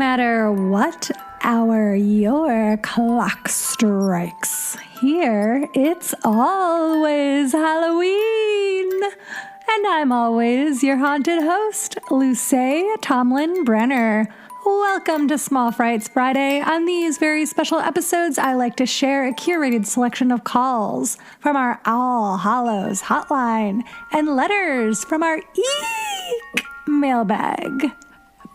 matter what hour your clock strikes, here it's always Halloween. And I'm always your haunted host, Luce Tomlin Brenner. Welcome to Small Frights Friday. On these very special episodes, I like to share a curated selection of calls from our All Hallows Hotline and letters from our EEEEK mailbag.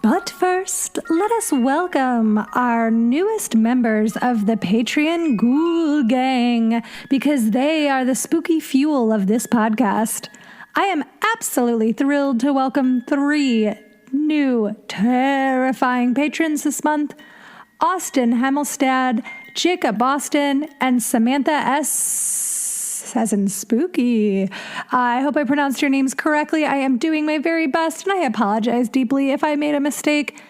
But first, let us welcome our newest members of the Patreon Ghoul Gang, because they are the spooky fuel of this podcast. I am absolutely thrilled to welcome 3 new terrifying patrons this month: Austin Hemelstad, Jacob Boston, and Samantha S. as in spooky. I hope I pronounced your names correctly. I am doing my very best, and I apologize deeply if I made a mistake.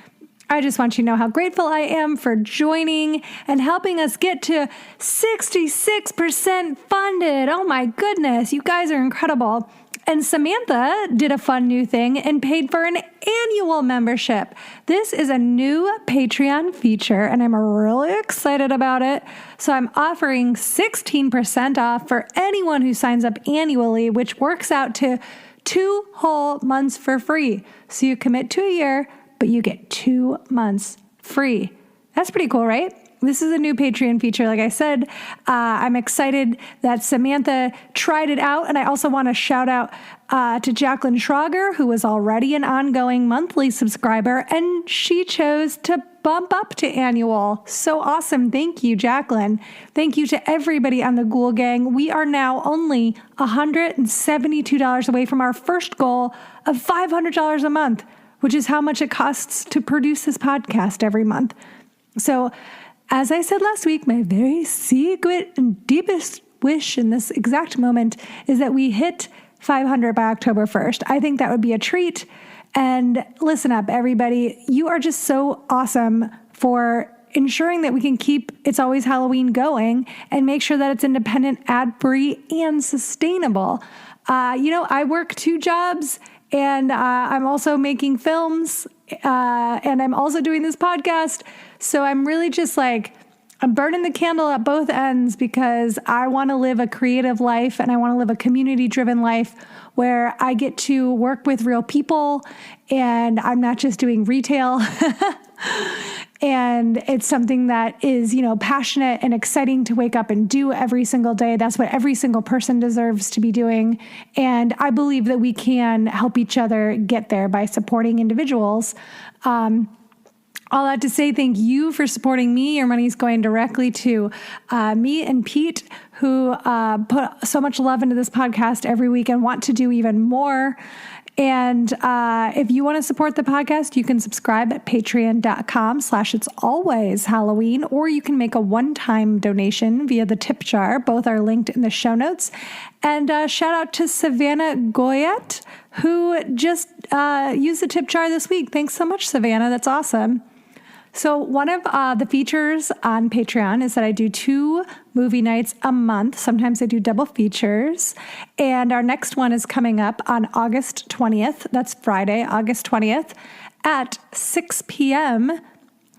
I just want you to know how grateful I am for joining and helping us get to 66% funded. Oh my goodness, you guys are incredible. And Samantha did a fun new thing and paid for an annual membership. This is a new Patreon feature, and I'm really excited about it. So I'm offering 16% off for anyone who signs up annually, which works out to 2 whole months for free. So you commit to a year, but you get 2 months free. That's pretty cool, right? This is a new Patreon feature. Like I said, I'm excited that Samantha tried it out. And I also want to shout out to Jacqueline Schrager, who was already an ongoing monthly subscriber, and she chose to bump up to annual. So awesome. Thank you, Jacqueline. Thank you to everybody on the Ghoul Gang. We are now only $172 away from our first goal of $500 a month, which is how much it costs to produce this podcast every month. So, as I said last week, my very secret and deepest wish in this exact moment is that we hit 500 by October 1st. I think that would be a treat. And listen up, everybody. You are just so awesome for ensuring that we can keep It's Always Halloween going and make sure that it's independent, ad-free, and sustainable. I work 2 jobs, and I'm also making films, and I'm also doing this podcast. So I'm really just I'm burning the candle at both ends, because I want to live a creative life and I want to live a community-driven life where I get to work with real people and I'm not just doing retail. And it's something that is, passionate and exciting to wake up and do every single day. That's what every single person deserves to be doing. And I believe that we can help each other get there by supporting individuals. All that to say, thank you for supporting me. Your money's going directly to me and Pete, who put so much love into this podcast every week and want to do even more. And if you want to support the podcast, you can subscribe at patreon.com/itsalwayshalloween, or you can make a one-time donation via the tip jar. Both are linked in the show notes. And shout out to Savannah Goyette, who just used the tip jar this week. Thanks so much, Savannah. That's awesome. So one of the features on Patreon is that I do 2 movie nights a month. Sometimes I do double features. And our next one is coming up on August 20th. That's Friday, August 20th at 6 p.m.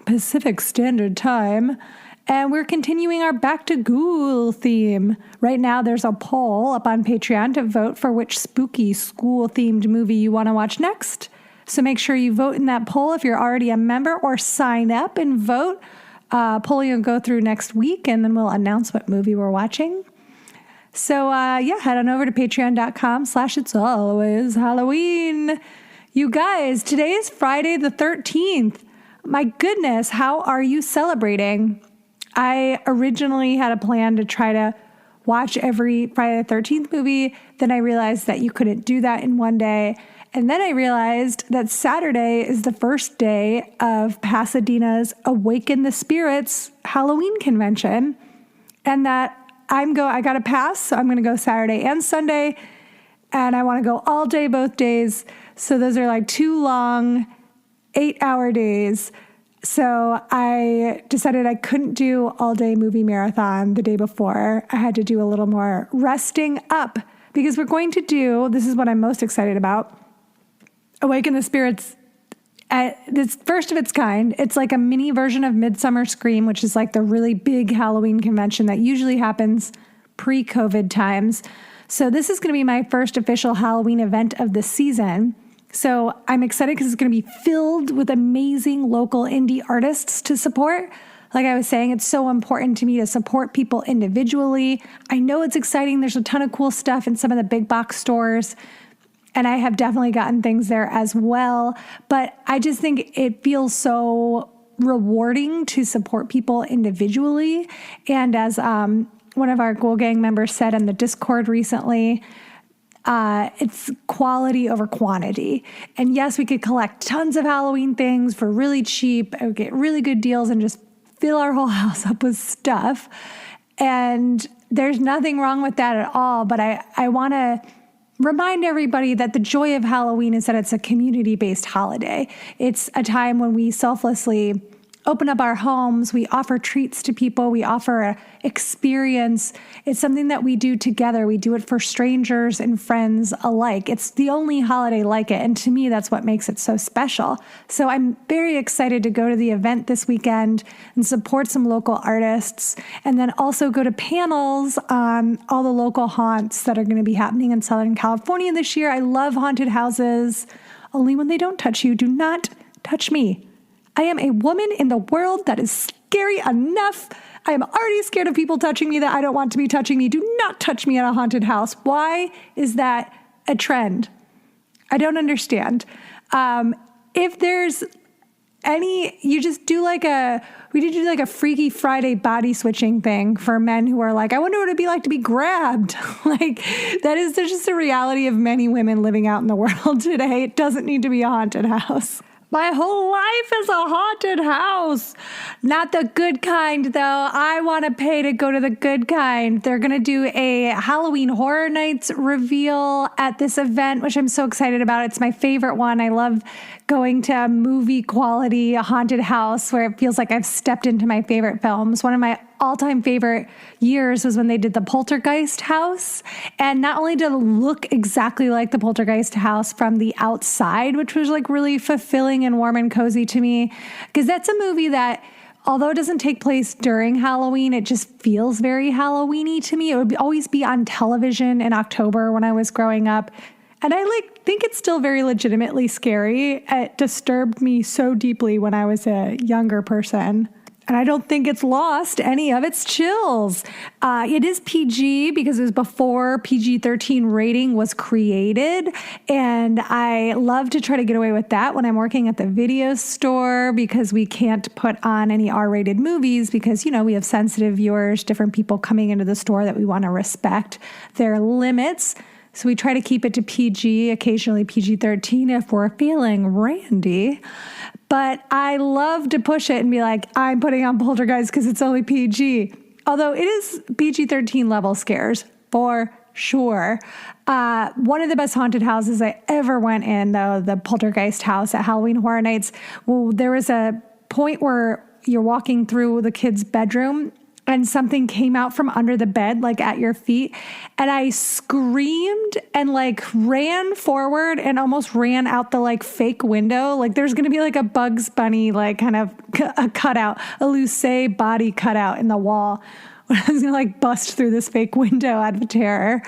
Pacific Standard Time. And we're continuing our Back to Ghoul theme. Right now, there's a poll up on Patreon to vote for which spooky school-themed movie you want to watch next. So make sure you vote in that poll if you're already a member, or sign up and vote. Polling will go through next week, and then we'll announce what movie we're watching. So, head on over to patreon.com/itsalwayshalloween. You guys, today is Friday the 13th. My goodness, how are you celebrating? I originally had a plan to try to watch every Friday the 13th movie. Then I realized that you couldn't do that in one day. And then I realized that Saturday is the first day of Pasadena's Awaken the Spirits Halloween convention, and that I got a pass, so I'm going to go Saturday and Sunday, and I want to go all day, both days. So those are 2 long 8-hour days. So I decided I couldn't do all day movie marathon the day before. I had to do a little more resting up, because we're going to do, this is what I'm most excited about, Awaken the Spirits It's first of its kind. It's like a mini version of Midsummer Scream, which is like the really big Halloween convention that usually happens pre-COVID times. So this is going to be my first official Halloween event of the season. So I'm excited because it's going to be filled with amazing local indie artists to support. Like I was saying, it's so important to me to support people individually. I know it's exciting. There's a ton of cool stuff in some of the big box stores, and I have definitely gotten things there as well. But I just think it feels so rewarding to support people individually. And as one of our Ghoul Gang members said in the Discord recently, it's quality over quantity. And yes, we could collect tons of Halloween things for really cheap and get really good deals and just fill our whole house up with stuff. And there's nothing wrong with that at all. But I want to remind everybody that the joy of Halloween is that it's a community-based holiday. It's a time when we selflessly open up our homes, we offer treats to people, we offer an experience. It's something that we do together. We do it for strangers and friends alike. It's the only holiday like it, and to me, that's what makes it so special. So I'm very excited to go to the event this weekend and support some local artists, and then also go to panels on all the local haunts that are going to be happening in Southern California this year. I love haunted houses, only when they don't touch you. Do not touch me. I am a woman in the world that is scary enough. I am already scared of people touching me that I don't want to be touching me. Do not touch me at a haunted house. Why is that a trend? I don't understand. If there's any, you just do we did do like a Freaky Friday body switching thing for men who are like, I wonder what it'd be like to be grabbed. There's just a reality of many women living out in the world today. It doesn't need to be a haunted house. My whole life is a haunted house. Not the good kind, though. I want to pay to go to the good kind. They're going to do a Halloween Horror Nights reveal at this event, which I'm so excited about. It's my favorite one. I love going to a movie quality haunted house where it feels like I've stepped into my favorite films. One of my all-time favorite years was when they did the Poltergeist house. And not only did it look exactly like the Poltergeist house from the outside, which was like really fulfilling and warm and cozy to me, because that's a movie that, although it doesn't take place during Halloween, it just feels very Halloween-y to me. It would always be on television in October when I was growing up. And I think it's still very legitimately scary. It disturbed me so deeply when I was a younger person. And I don't think it's lost any of its chills. It is PG because it was before PG-13 rating was created. And I love to try to get away with that when I'm working at the video store, because we can't put on any R-rated movies because, we have sensitive viewers, different people coming into the store that we want to respect their limits. So we try to keep it to PG, occasionally PG-13 if we're feeling randy. But I love to push it and be like, I'm putting on Poltergeist because it's only PG. Although it is PG-13 level scares, for sure. One of the best haunted houses I ever went in, though, the Poltergeist house at Halloween Horror Nights. Well, there was a point where you're walking through the kid's bedroom and something came out from under the bed, like at your feet. And I screamed and ran forward and almost ran out the fake window. There's going to be a Bugs Bunny, kind of a cutout, a Lucé body cutout in the wall. I was going to bust through this fake window out of terror.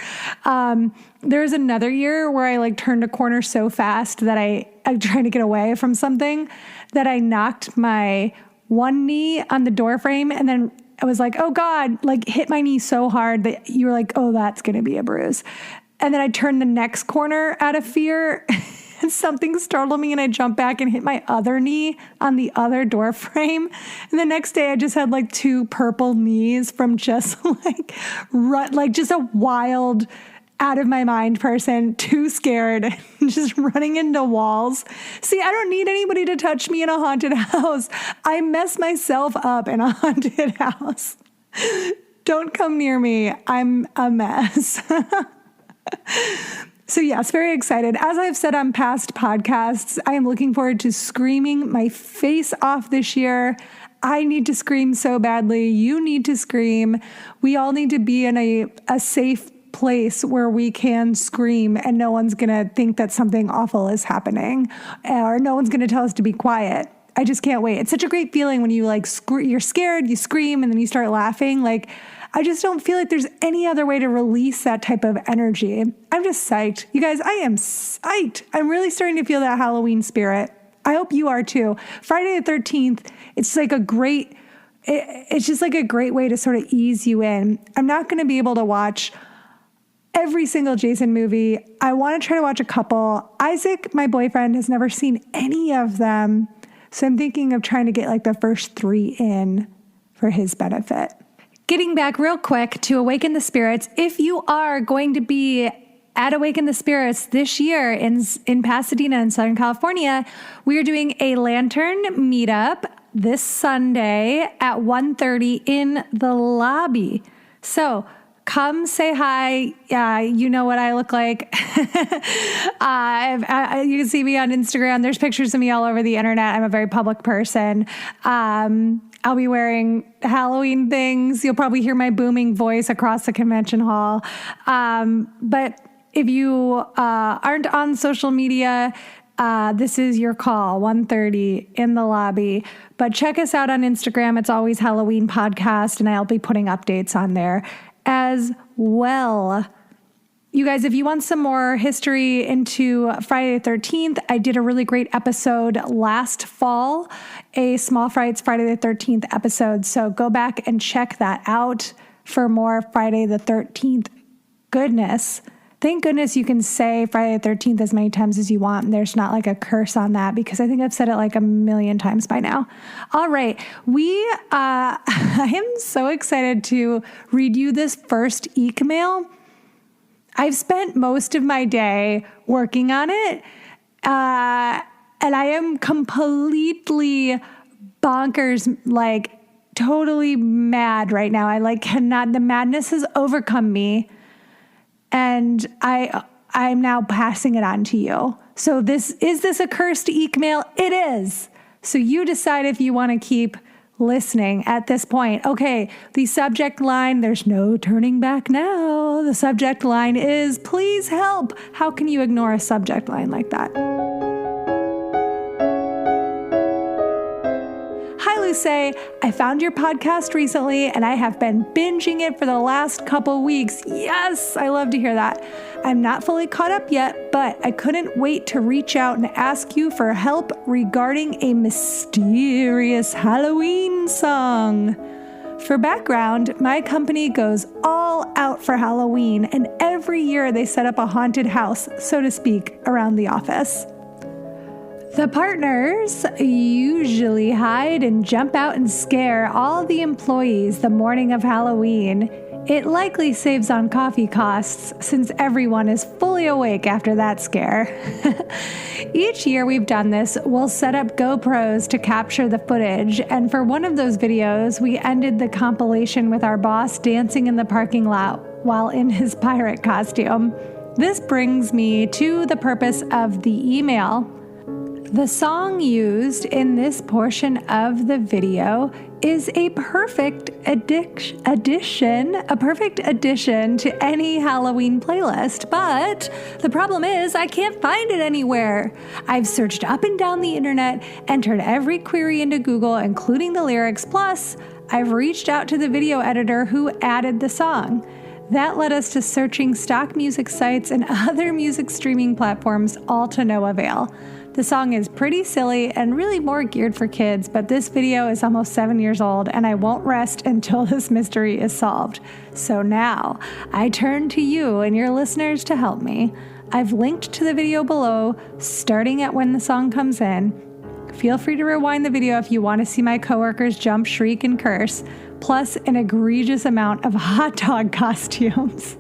There was another year where I turned a corner so fast that I'm trying to get away from something that I knocked my one knee on the door frame, and then I was like, oh God, hit my knee so hard that you were like, oh, that's going to be a bruise. And then I turned the next corner out of fear and something startled me and I jumped back and hit my other knee on the other door frame. And the next day I just had 2 purple knees from just just a wild, out of my mind person, too scared, just running into walls. See, I don't need anybody to touch me in a haunted house. I mess myself up in a haunted house. Don't come near me. I'm a mess. So yes, very excited. As I've said on past podcasts, I am looking forward to screaming my face off this year. I need to scream so badly. You need to scream. We all need to be in a safe place where we can scream and no one's going to think that something awful is happening, or no one's going to tell us to be quiet. I just can't wait. It's such a great feeling when you you're scared, you scream, and then you start laughing. Like, I just don't feel like there's any other way to release that type of energy. I'm just psyched. You guys, I am psyched. I'm really starting to feel that Halloween spirit. I hope you are too. Friday the 13th, it's just like a great way to sort of ease you in. I'm not going to be able to watch every single Jason movie. I want to try to watch a couple. Isaac, my boyfriend, has never seen any of them. So I'm thinking of trying to get like the first 3 in for his benefit. Getting back real quick to Awaken the Spirits, if you are going to be at Awaken the Spirits this year in Pasadena in Southern California, we are doing a lantern meetup this Sunday at 1:30 in the lobby. So come say hi. You know what I look like. You can see me on Instagram. There's pictures of me all over the internet. I'm a very public person. I'll be wearing Halloween things. You'll probably hear my booming voice across the convention hall. But if you aren't on social media, this is your call, 1:30 in the lobby. But check us out on Instagram. It's always Halloween Podcast, and I'll be putting updates on there as well. You guys, if you want some more history into Friday the 13th, I did a really great episode last fall, a Small Frights Friday the 13th episode. So go back and check that out for more Friday the 13th goodness. Thank goodness you can say Friday the 13th as many times as you want. And there's not like a curse on that, because I think I've said it like a million times by now. All right. I am so excited to read you this first EEEEKmail. I've spent most of my day working on it, and I am completely bonkers, like totally mad right now. I cannot, the madness has overcome me, and I'm now passing it on to you. So is this a cursed EEEEKmail? It is. So you decide if you want to keep listening at this point. Okay, the subject line, there's no turning back now. The subject line is, please help. How can you ignore a subject line like that? Hi, Luce. I found your podcast recently and I have been binging it for the last couple weeks. Yes, I love to hear that. I'm not fully caught up yet, but I couldn't wait to reach out and ask you for help regarding a mysterious Halloween song. For background, my company goes all out for Halloween, and every year they set up a haunted house, so to speak, around the office. The partners usually hide and jump out and scare all the employees the morning of Halloween. It likely saves on coffee costs since everyone is fully awake after that scare. Each year we've done this, we'll set up GoPros to capture the footage, and for one of those videos, we ended the compilation with our boss dancing in the parking lot while in his pirate costume. This brings me to the purpose of the email. The song used in this portion of the video is a perfect addition to any Halloween playlist, but the problem is I can't find it anywhere. I've searched up and down the internet, entered every query into Google, including the lyrics, plus I've reached out to the video editor who added the song. That led us to searching stock music sites and other music streaming platforms, all to no avail. The song is pretty silly and really more geared for kids, but this video is almost 7 years old and I won't rest until this mystery is solved. So now, I turn to you and your listeners to help me. I've linked to the video below, starting at when the song comes in. Feel free to rewind the video if you want to see my coworkers jump, shriek, and curse, plus an egregious amount of hot dog costumes.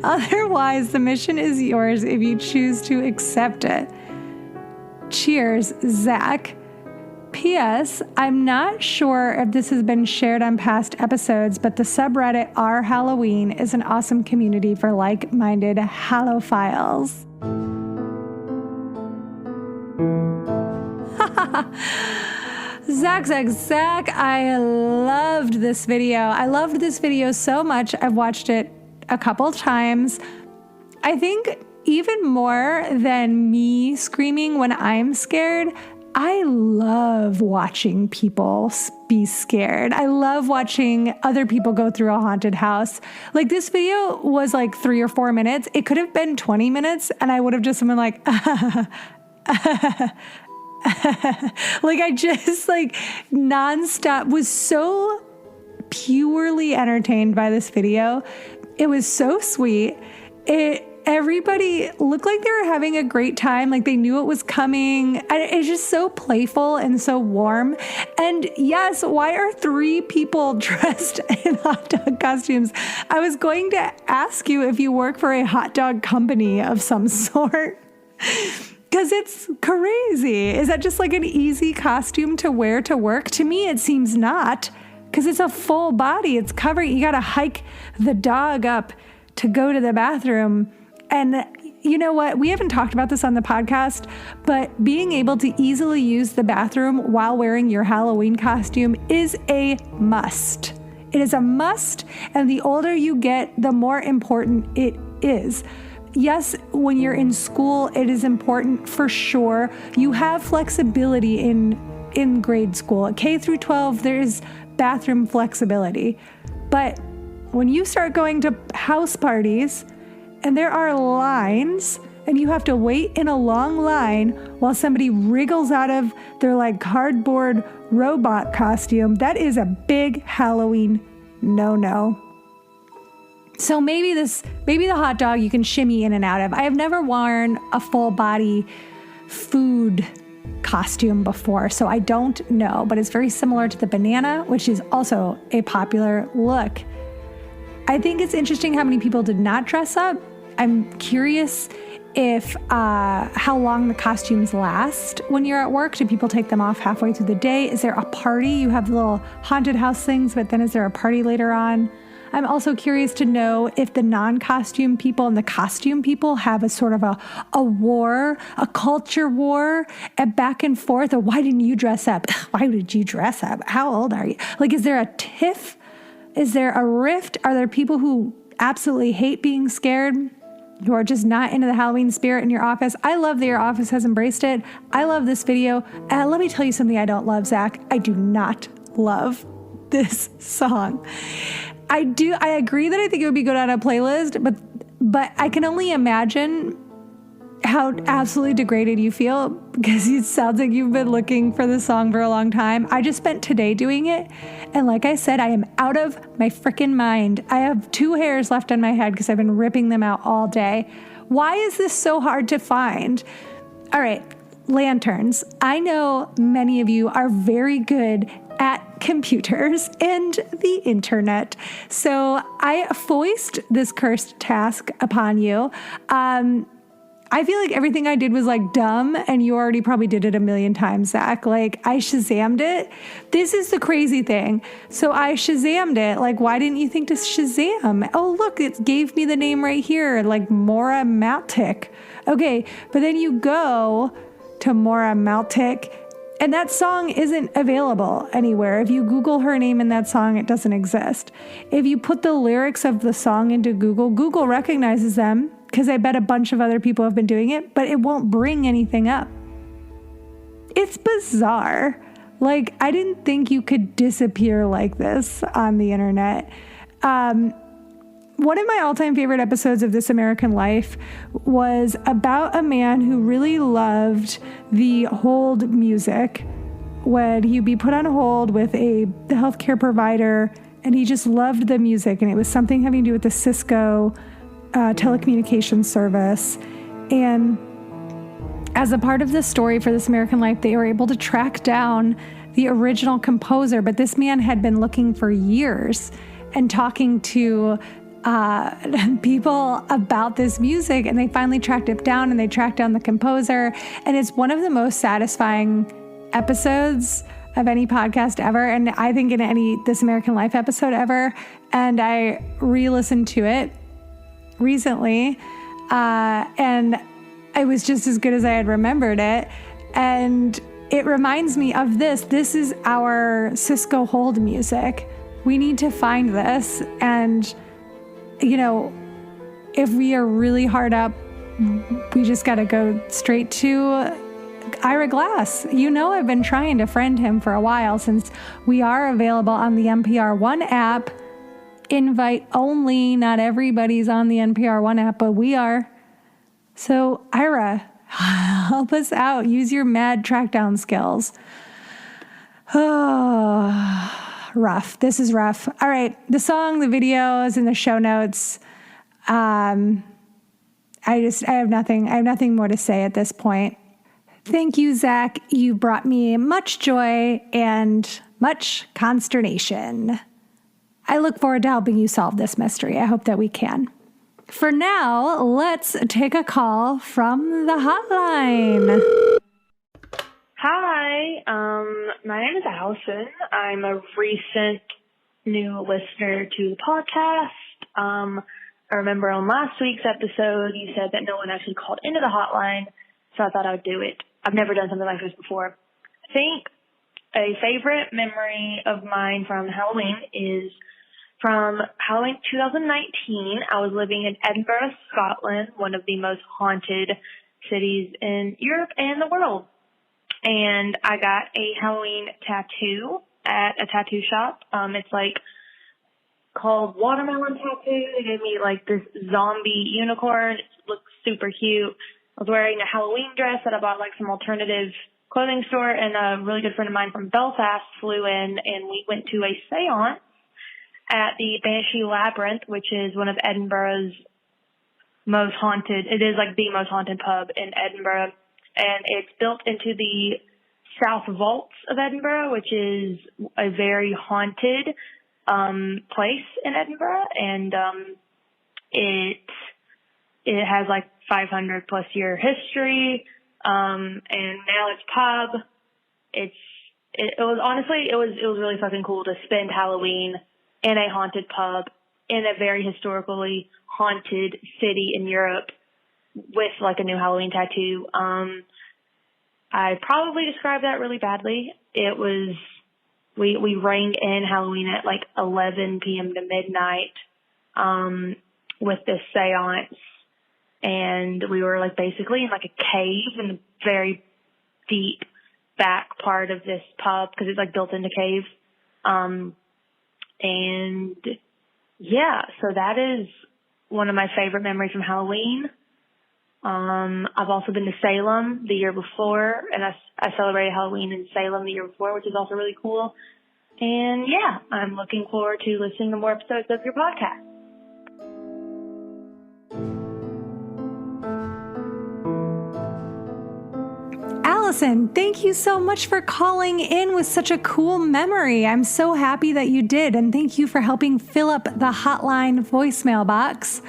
Otherwise, the mission is yours if you choose to accept it. Cheers, Zach. P.S. I'm not sure if this has been shared on past episodes, but the subreddit r Halloween is an awesome community for like-minded Hallowphiles. Zach, I loved this video. I loved this video so much. I've watched it a couple times. I think even more than me screaming when I'm scared, I love watching people be scared. I love watching other people go through a haunted house. Like, this video was like 3 or 4 minutes. It could have been 20 minutes and I would have just been like, like, I just like nonstop was so purely entertained by this video. It was so sweet. Everybody looked like they were having a great time. Like, they knew it was coming. And it's just so playful and so warm. And yes, why are 3 people dressed in hot dog costumes? I was going to ask you if you work for a hot dog company of some sort. Because it's crazy. Is that just like an easy costume to wear to work? To me, it seems not. Because it's a full body. It's covering. You got to hike the dog up to go to the bathroom. And you know what? We haven't talked about this on the podcast, but being able to easily use the bathroom while wearing your Halloween costume is a must. It is a must. And the older you get, the more important it is. Yes, when you're in school, it is important for sure. You have flexibility in grade school. At K through 12, there's bathroom flexibility. But when you start going to house parties and there are lines and you have to wait in a long line while somebody wriggles out of their like cardboard robot costume, that is a big Halloween no-no. So maybe the hot dog you can shimmy in and out of. I have never worn a full body food costume before, so I don't know, but it's very similar to the banana, which is also a popular look. I think it's interesting how many people did not dress up. I'm curious if how long the costumes last when you're at work. Do people take them off halfway through the day? Is there a party? You have little haunted house things, but then is there a party later on? I'm also curious to know if the non-costume people and the costume people have a sort of a war, a culture war, and back and forth. Or why didn't you dress up? Why did you dress up? How old are you? Like, is there a tiff? Is there a rift? Are there people who absolutely hate being scared, who are just not into the Halloween spirit in your office? I love that your office has embraced it. I love this video. Let me tell you something I don't love, Zach. I do not love this song. I agree that I think it would be good on a playlist, but I can only imagine how absolutely degraded you feel, because it sounds like you've been looking for the song for a long time. I just spent today doing it, and like I said, I am out of my freaking mind. I have 2 hairs left on my head because I've been ripping them out all day. Why is this so hard to find? All right, lanterns. I know many of you are very good at computers and the internet. So I foist this cursed task upon you. I feel like everything I did was like dumb, and you already probably did it a million times, Zach. Like, I Shazammed it. This is the crazy thing. So I Shazammed it. Like, why didn't you think to Shazam? Oh, look, it gave me the name right here, like Maura Maltic. Okay, but then you go to Maura Maltic, and that song isn't available anywhere. If you Google her name in that song, it doesn't exist. If you put the lyrics of the song into Google, Google recognizes them, because I bet a bunch of other people have been doing it, but it won't bring anything up. It's bizarre. Like, I didn't think you could disappear like this on the internet. One of my all-time favorite episodes of This American Life was about a man who really loved the hold music when he'd be put on hold with the healthcare provider, and he just loved the music, and it was something having to do with the Cisco telecommunications service. And as a part of the story for This American Life, they were able to track down the original composer, but this man had been looking for years and talking to people about this music, and they finally tracked it down, and they tracked down the composer. And it's one of the most satisfying episodes of any podcast ever, and I think in any This American Life episode ever. And I re-listened to it recently, and it was just as good as I had remembered it. And it reminds me of this. This is our Cisco hold music. We need to find this and if we are really hard up, we just got to go straight to Ira Glass. I've been trying to friend him for a while since we are available on the NPR One app. Invite only. Not everybody's on the NPR One app, but we are. So, Ira, help us out. Use your mad track down skills. Oh, rough. This is rough. All right. The song, the video is in the show notes. I have nothing more to say at this point. Thank you, Zach. You brought me much joy and much consternation. I look forward to helping you solve this mystery. I hope that we can. For now, let's take a call from the hotline. Hi, my name is Allison. I'm a recent new listener to the podcast. I remember on last week's episode, you said that no one actually called into the hotline, so I thought I would do it. I've never done something like this before. I think a favorite memory of mine from Halloween is from Halloween 2019. I was living in Edinburgh, Scotland, one of the most haunted cities in Europe and the world. And I got a Halloween tattoo at a tattoo shop. It's called Watermelon Tattoo. They gave me this zombie unicorn. It looks super cute. I was wearing a Halloween dress that I bought some alternative clothing store, and a really good friend of mine from Belfast flew in, and we went to a seance at the Banshee Labyrinth, which is one of Edinburgh's most haunted. It is the most haunted pub in Edinburgh, and it's built into the South Vaults of Edinburgh, which is a very haunted place in Edinburgh, and it has 500 plus year history, and now it's pub. It was really fucking cool to spend Halloween in a haunted pub in a very historically haunted city in Europe with a new Halloween tattoo. I probably described that really badly. It was, we rang in Halloween at 11 p.m. to midnight, with this seance. And we were basically in a cave in the very deep back part of this pub because it's built into cave. And yeah, so that is one of my favorite memories from Halloween. I've also been to Salem the year before, and I celebrated Halloween in Salem the year before, which is also really cool. And yeah, I'm looking forward to listening to more episodes of your podcast. Allison, thank you so much for calling in with such a cool memory. I'm so happy that you did, and thank you for helping fill up the hotline voicemail box.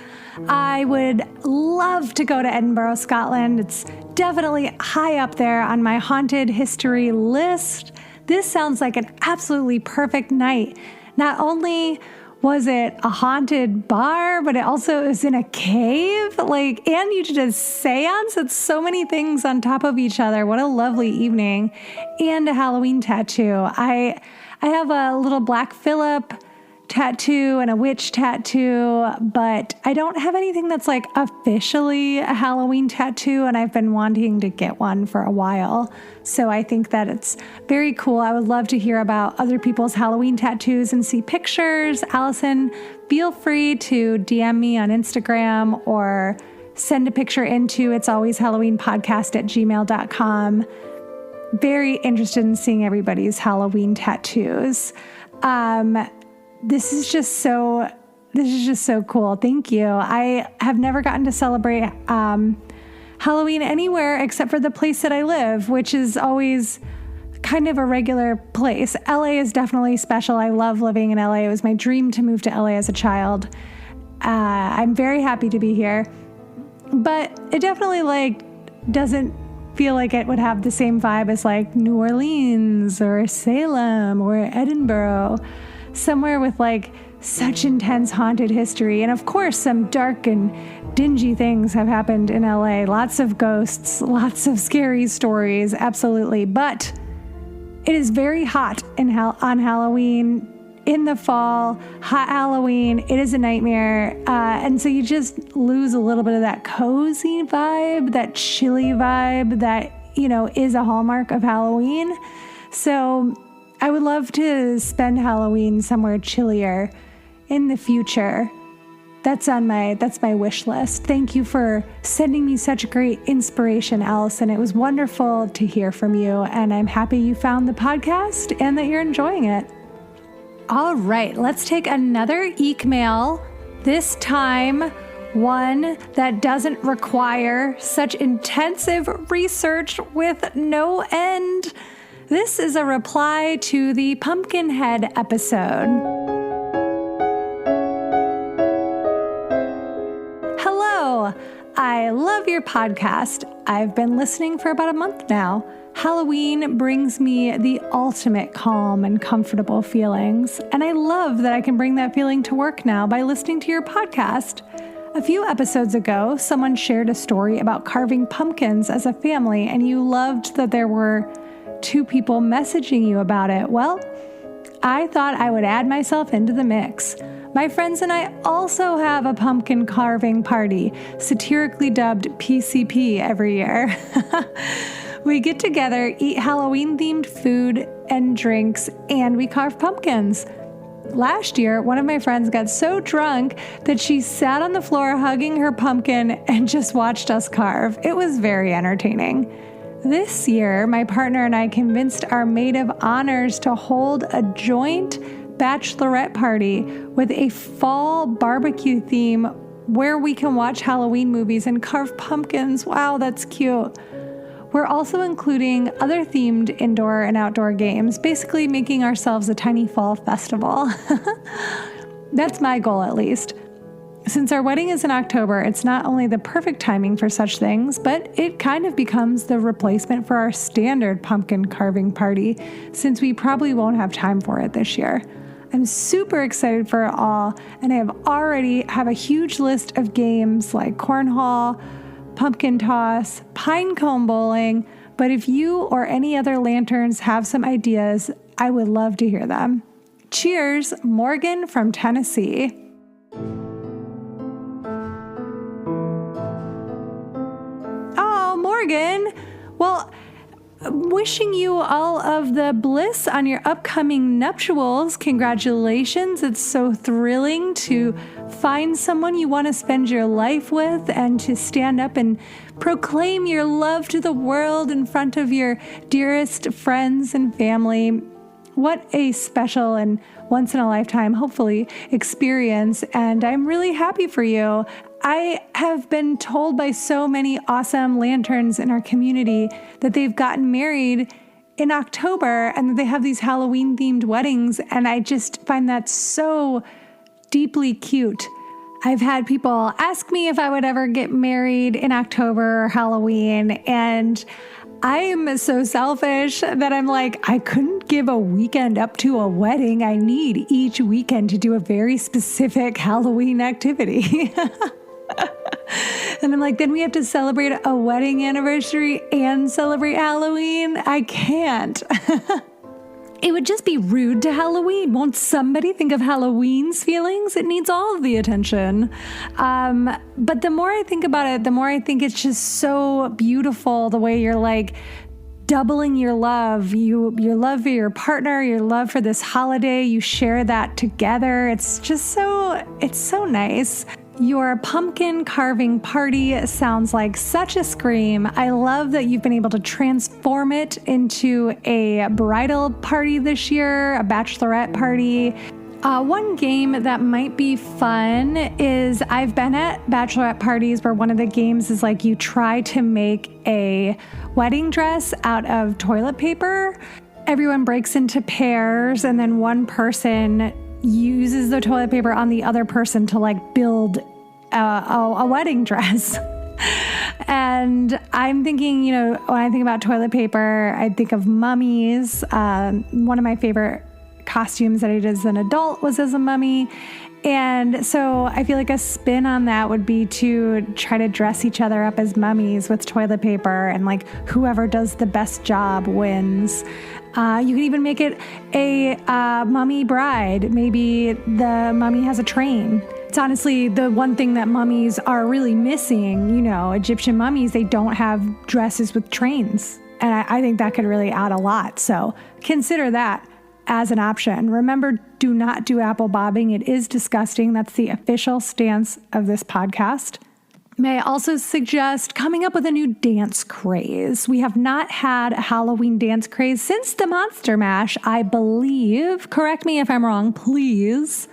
I would love to go to Edinburgh, Scotland. It's definitely high up there on my haunted history list. This sounds like an absolutely perfect night. Not only was it a haunted bar, but it also is in a cave, and you did a seance. It's so many things on top of each other. What a lovely evening. And a Halloween tattoo. I have a little Black Phillip tattoo and a witch tattoo, but I don't have anything that's officially a Halloween tattoo, and I've been wanting to get one for a while. So I think that it's very cool. I would love to hear about other people's Halloween tattoos and see pictures. Allison, feel free to DM me on Instagram or send a picture into It's Always Halloween Podcast at gmail.com. Very interested in seeing everybody's Halloween tattoos. This is just so cool. Thank you. I have never gotten to celebrate Halloween anywhere except for the place that I live, which is always kind of a regular place. LA is definitely special. I love living in LA. It was my dream to move to LA as a child. I'm very happy to be here, but it definitely doesn't feel like it would have the same vibe as New Orleans or Salem or Edinburgh. Somewhere with such intense haunted history. And of course, some dark and dingy things have happened in LA. Lots of ghosts, lots of scary stories, absolutely. But it is very hot on Halloween in the fall, hot Halloween, it is a nightmare. And so you just lose a little bit of that cozy vibe, that chilly vibe that, is a hallmark of Halloween. So I would love to spend Halloween somewhere chillier in the future. That's my wish list. Thank you for sending me such great inspiration, Allison. It was wonderful to hear from you, and I'm happy you found the podcast and that you're enjoying it. All right, let's take another EEEKmail. This time, one that doesn't require such intensive research with no end. This is a reply to the Pumpkinhead episode. Hello, I love your podcast. I've been listening for about a month now. Halloween brings me the ultimate calm and comfortable feelings, and I love that I can bring that feeling to work now by listening to your podcast. A few episodes ago, someone shared a story about carving pumpkins as a family, and you loved that there were 2 people messaging you about it. Well, I thought I would add myself into the mix. My friends and I also have a pumpkin carving party, satirically dubbed PCP, every year. We get together, eat Halloween-themed food and drinks, and we carve pumpkins. Last year, one of my friends got so drunk that she sat on the floor hugging her pumpkin and just watched us carve. It was very entertaining. This year, my partner and I convinced our maid of honors to hold a joint bachelorette party with a fall barbecue theme where we can watch Halloween movies and carve pumpkins. Wow, that's cute. We're also including other themed indoor and outdoor games, basically making ourselves a tiny fall festival. That's my goal, at least. Since our wedding is in October, it's not only the perfect timing for such things, but it kind of becomes the replacement for our standard pumpkin carving party, since we probably won't have time for it this year. I'm super excited for it all, and I already have a huge list of games like cornhole, pumpkin toss, pine cone bowling, but if you or any other lanterns have some ideas, I would love to hear them. Cheers, Morgan from Tennessee. Oh, Morgan. Well, wishing you all of the bliss on your upcoming nuptials. Congratulations. It's so thrilling to find someone you want to spend your life with and to stand up and proclaim your love to the world in front of your dearest friends and family. What a special and once in a lifetime, hopefully, experience. And I'm really happy for you. I have been told by so many awesome lanterns in our community that they've gotten married in October and that they have these Halloween themed weddings. And I just find that so deeply cute. I've had people ask me if I would ever get married in October or Halloween. And I am so selfish that I'm like, I couldn't give a weekend up to a wedding. I need each weekend to do a very specific Halloween activity. And I'm like, then we have to celebrate a wedding anniversary and celebrate Halloween? I can't. It would just be rude to Halloween. Won't somebody think of Halloween's feelings? It needs all of the attention. But the more I think about it, the more I think it's just so beautiful the way you're like doubling your love. Your love for your partner, your love for this holiday, you share that together. It's just it's so nice. Your pumpkin carving party sounds like such a scream. I love that you've been able to transform it into a bridal party this year, a bachelorette party. One game that might be fun is I've been at bachelorette parties where one of the games is like you try to make a wedding dress out of toilet paper. Everyone breaks into pairs and then one person uses the toilet paper on the other person to like build a wedding dress. And I'm thinking, when I think about toilet paper, I think of mummies. One of my favorite costumes that I did as an adult was as a mummy. And so I feel like a spin on that would be to try to dress each other up as mummies with toilet paper, and like whoever does the best job wins. You could even make it a mummy bride. Maybe the mummy has a train. It's honestly the one thing that mummies are really missing. You know, Egyptian mummies, they don't have dresses with trains. And I think that could really add a lot. So consider that as an option. Remember, do not do apple bobbing. It is disgusting. That's the official stance of this podcast. May I also suggest coming up with a new dance craze. We have not had a Halloween dance craze since the Monster Mash, I believe. Correct me if I'm wrong, please.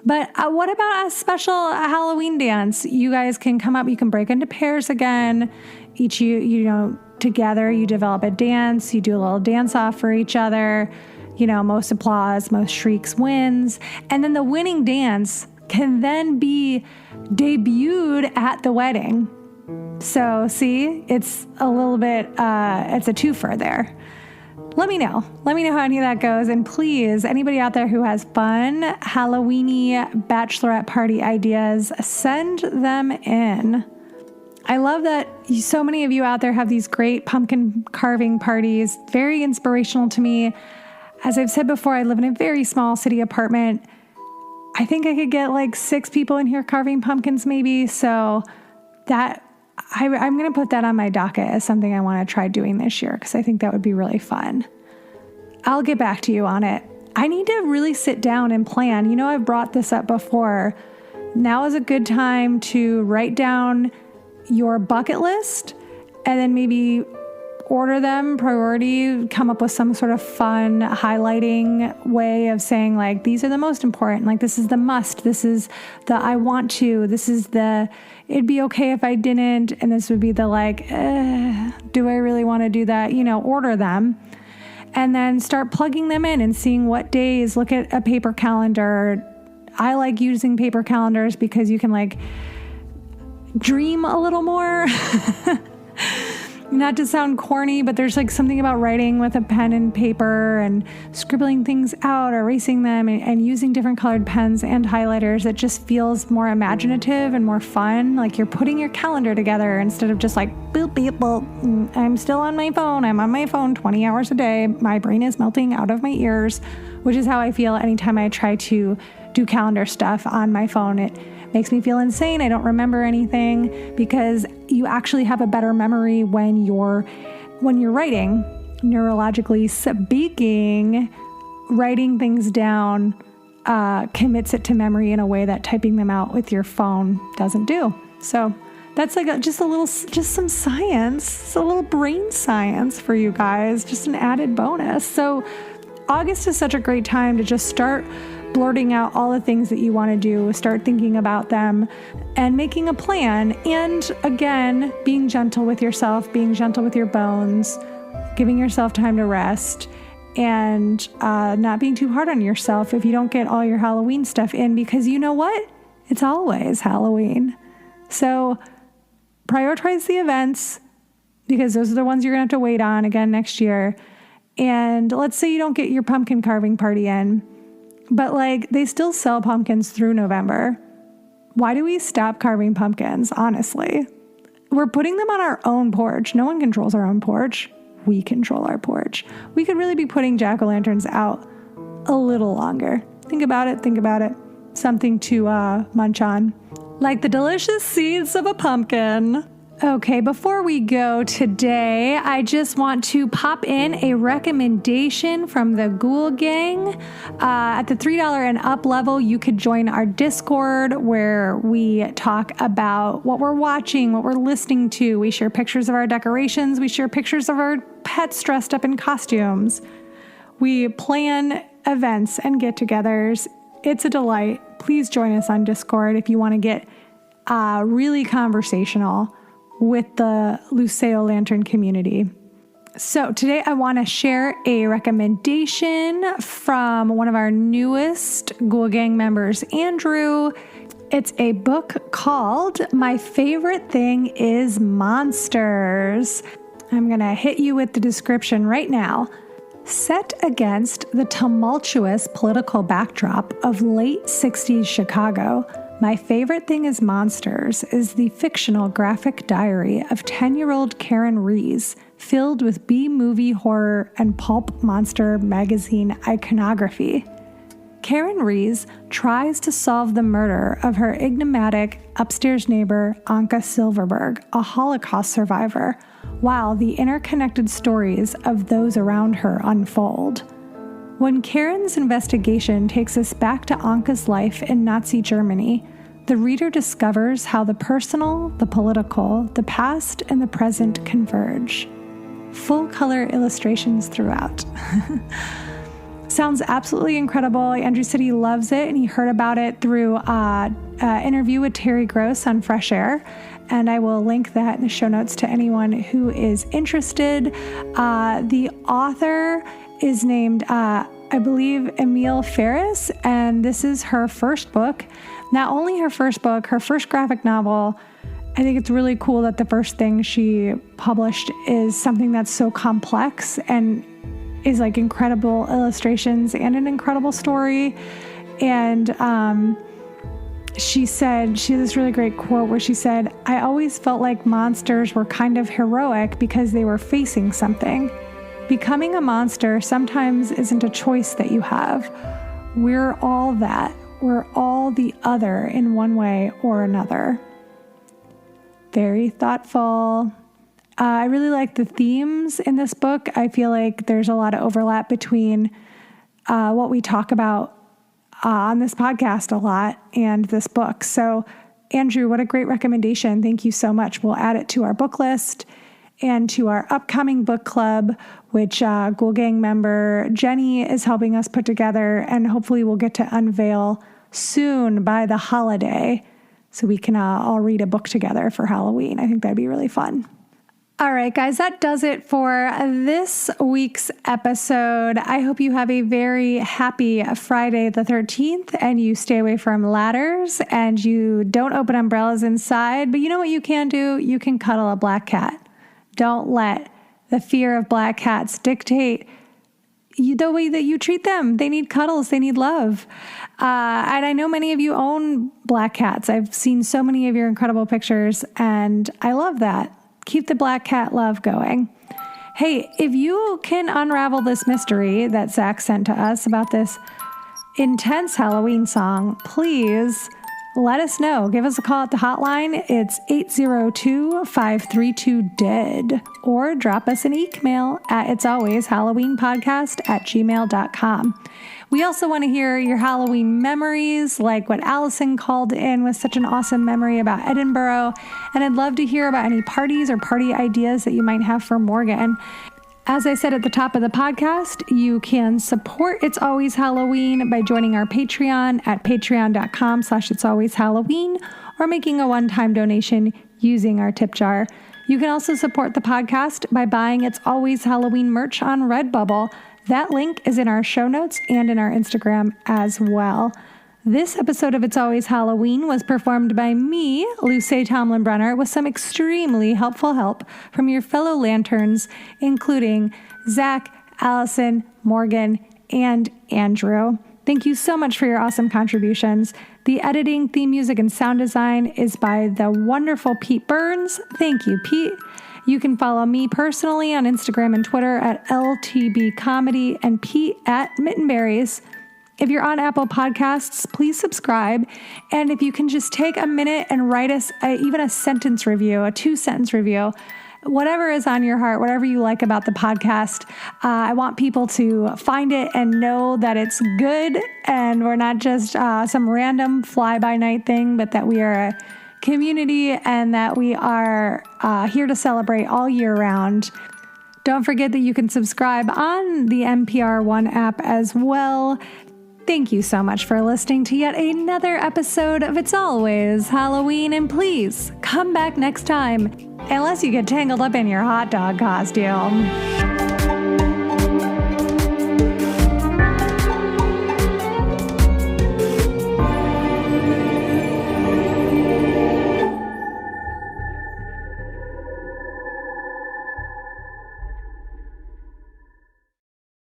But what about a special Halloween dance? You guys can come up, you can break into pairs again. Each, you know, together you develop a dance, you do a little dance off for each other. You know, most applause, most shrieks wins. And then the winning dance can then be debuted at the wedding. So see, it's a little bit, it's a twofer there. Let me know how any of that goes. And please, anybody out there who has fun Halloweeny bachelorette party ideas, send them in. I love that so many of you out there have these great pumpkin carving parties. Very inspirational to me. As I've said before, I live in a very small city apartment. I think I could get like 6 people in here carving pumpkins maybe. So that I'm going to put that on my docket as something I want to try doing this year, because I think that would be really fun. I'll get back to you on it. I need to really sit down and plan. You know, I've brought this up before. Now is a good time to write down your bucket list and then maybe order them, priority, come up with some sort of fun highlighting way of saying like, these are the most important, like this is the must, this is the I want to, this is the it'd be okay if I didn't, and this would be the like, do I really want to do that? You know, order them and then start plugging them in and seeing what days. Look at a paper calendar. I like using paper calendars because you can like dream a little more. Not to sound corny, but there's like something about writing with a pen and paper and scribbling things out, erasing them, and using different colored pens and highlighters that just feels more imaginative and more fun. Like you're putting your calendar together instead of just like, boop, beep, boop. I'm still on my phone. I'm on my phone 20 hours a day. My brain is melting out of my ears, which is how I feel anytime I try to do calendar stuff on my phone. It makes me feel insane. I don't remember anything, because you actually have a better memory when you're writing. Neurologically speaking, writing things down commits it to memory in a way that typing them out with your phone doesn't do. So that's like just some science, a little brain science for you guys, just an added bonus. So August is such a great time to just start blurting out all the things that you want to do, start thinking about them and making a plan. And again, being gentle with yourself, being gentle with your bones, giving yourself time to rest, and not being too hard on yourself if you don't get all your Halloween stuff in, because you know what? It's always Halloween. So prioritize the events, because those are the ones you're going to have to wait on again next year. And let's say you don't get your pumpkin carving party in, but like they still sell pumpkins through November. Why do we stop carving pumpkins? Honestly, we're putting them on our own porch. No one controls our own porch. We control our porch. We could really be putting jack-o'-lanterns out a little longer. Think about it. Something to munch on. Like the delicious seeds of a pumpkin. Okay, before we go today, I just want to pop in a recommendation from the Ghoul Gang. At the $3 and up level, you could join our Discord where we talk about what we're watching, what we're listening to. We share pictures of our decorations. We share pictures of our pets dressed up in costumes. We plan events and get-togethers. It's a delight. Please join us on Discord if you want to get really conversational with the Luceo Lantern community. So today I want to share a recommendation from one of our newest Ghoul Gang members, Andrew. It's a book called My Favorite Thing is Monsters. I'm going to hit you with the description right now. Set against the tumultuous political backdrop of late 60s Chicago, My Favorite Thing Is Monsters is the fictional graphic diary of 10-year-old Karen Rees, filled with B-movie horror and pulp monster magazine iconography. Karen Rees tries to solve the murder of her enigmatic upstairs neighbor, Anka Silverberg, a Holocaust survivor, while the interconnected stories of those around her unfold. When Karen's investigation takes us back to Anka's life in Nazi Germany, the reader discovers how the personal, the political, the past, and the present converge. Full-color illustrations throughout. Sounds absolutely incredible. Andrew said he loves it, and he heard about it through an interview with Terry Gross on Fresh Air, and I will link that in the show notes to anyone who is interested. The author is named, I believe, Emile Ferris, and this is her first book. Not only her first book, her first graphic novel. I think it's really cool that the first thing she published is something that's so complex and is like incredible illustrations and an incredible story. And she said, she has this really great quote where she said, "I always felt like monsters were kind of heroic because they were facing something. Becoming a monster sometimes isn't a choice that you have. We're all that. We're all the other in one way or another." Very thoughtful. I really like the themes in this book. I feel like there's a lot of overlap between what we talk about on this podcast a lot and this book. So, Andrew, what a great recommendation. Thank you so much. We'll add it to our book list and to our upcoming book club, which Ghoul Gang member Jenny is helping us put together, and hopefully we'll get to unveil soon by the holiday so we can all read a book together for Halloween. I think that'd be really fun. All right, guys, that does it for this week's episode. I hope you have a very happy Friday the 13th and you stay away from ladders and you don't open umbrellas inside. But you know what you can do? You can cuddle a black cat. Don't let the fear of black cats dictate the way that you treat them. They need cuddles. They need love. And I know many of you own black cats. I've seen so many of your incredible pictures, and I love that. Keep the black cat love going. Hey, if you can unravel this mystery that Zach sent to us about this intense Halloween song, please let us know. Give us a call at the hotline. It's 802-532-DEAD. Or drop us an email at itsalwayshalloweenpodcast@gmail.com. We also want to hear your Halloween memories, like what Allison called in with such an awesome memory about Edinburgh. And I'd love to hear about any parties or party ideas that you might have for Morgan. As I said at the top of the podcast, you can support It's Always Halloween by joining our Patreon at patreon.com/itsalwayshalloween or making a one-time donation using our tip jar. You can also support the podcast by buying It's Always Halloween merch on Redbubble. That link is in our show notes and in our Instagram as well. This episode of It's Always Halloween was performed by me, Luce Tomlin-Brenner, with some extremely helpful help from your fellow lanterns, including Zach, Allison, Morgan, and Andrew. Thank you so much for your awesome contributions. The editing, theme music, and sound design is by the wonderful Pete Burns. Thank you, Pete. You can follow me personally on Instagram and Twitter at LTBcomedy and Pete at Mittenberries. If you're on Apple Podcasts, please subscribe. And if you can just take a minute and write us even a sentence review, a 2-sentence review, whatever is on your heart, whatever you like about the podcast. I want people to find it and know that it's good and we're not just some random fly-by-night thing, but that we are a community and that we are here to celebrate all year round. Don't forget that you can subscribe on the NPR One app as well. Thank you so much for listening to yet another episode of It's Always Halloween, and please come back next time, unless you get tangled up in your hot dog costume.